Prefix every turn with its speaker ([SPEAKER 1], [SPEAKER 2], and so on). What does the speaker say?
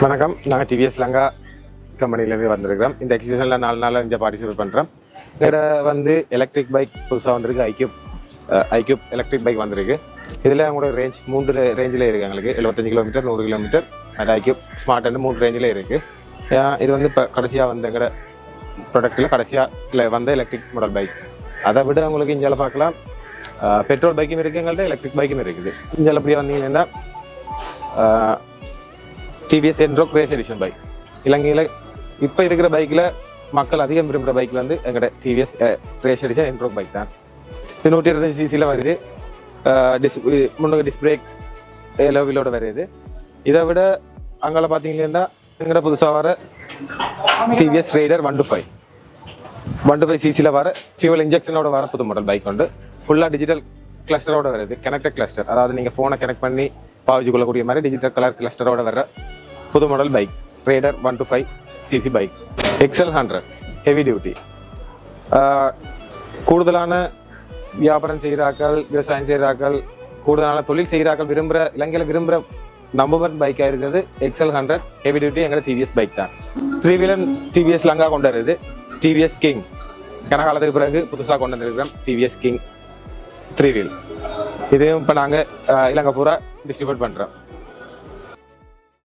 [SPEAKER 1] வணக்கம். நாங்கள் டிவிஎஸ் லங்கா கம்பெனிலேருந்து வந்திருக்கிறோம். இந்த எக்ஸிபிஷனில் 4 நாள் இங்கே பார்ட்டிசிபேட் பண்ணுறோம். இதில் வந்து எலக்ட்ரிக் பைக் புதுசாக வந்திருக்கு. ஐக்யூப் எலக்ட்ரிக் பைக் வந்திருக்கு. இதில் அவங்களோட ரேஞ்ச் 3 ரேஞ்சில் இருக்குது. எங்களுக்கு 75 கிலோமீட்டர், 100 கிலோமீட்டர், அது ஐக்யூப் ஸ்மார்ட் 3 ரேஞ்சில் இருக்குது. இது வந்து இப்போ கடைசியாக வந்து எங்களோட ப்ராடக்ட்டில் கடைசியாக வந்த எலக்ட்ரிக் மாடல் பைக். அதை விட உங்களுக்கு இங்கே பார்க்கலாம், பெட்ரோல் பைக்கும் இருக்குது, எங்கள்கிட்ட எலக்ட்ரிக் பைக்கும் இருக்குது. இங்கே அப்படியே வந்தீங்கன்னா டிவிஎஸ் என்ட்ரோக் ரேஸ் எடிஷன் பைக். இலங்கையில் இப்போ இருக்கிற பைக்கில் மக்கள் அதிகம் விரும்புகிற பைக்கில் வந்து எங்கள்கிட்ட டிவிஎஸ் ரேஸ் எடிஷன் என்ட்ரோக் பைக் தான். இது 125 சிசியில் வருது. முன்னோக்கி டிஸ்க் பிரேக் லெவலோட வருது. இதை விட அங்கே பார்த்தீங்கன்னா எங்கள்கிட்ட புதுசாக வர டிவிஎஸ் ரைடர் 125 சிசியில் வர ஃபியூவல் இன்ஜெக்ஷனோட வர புது மாடல் பைக் உண்டு. ஃபுல்லாக டிஜிட்டல் கிளஸ்டரோட வருது. கனெக்டட் கிளஸ்டர், அதாவது நீங்கள் ஃபோனை கனெக்ட் பண்ணி பாவிச்சு கொள்ளக்கூடிய மாதிரி டிஜிட்டல் கலர் கிளஸ்டரோட வர புது model bike rider 125 CC bike. XL 100 heavy duty. கூடுதலான வியாபாரம் செய்கிறார்கள், விவசாயம் செய்கிறார்கள், கூடுதலான தொழில் செய்கிறார்கள், இலங்கையில் விரும்புகிற நம்பர் 1 பைக்காக இருக்கிறது XL 100 ஹெவி டியூட்டி. எங்களோட டிவிஎஸ் பைக் தான். 3 வீலர் டிவிஎஸ் லங்கா கொண்டு வருது. டிவிஎஸ் கிங் கனகாலத்துக்கு பிறகு புதுசாக கொண்டு வந்திருக்கிறோம். TVS King 3 wheel. இதையும் இப்போ நாங்கள் இலங்கை பூரா டிஸ்ட்ரிபியூட் பண்ணுறோம்.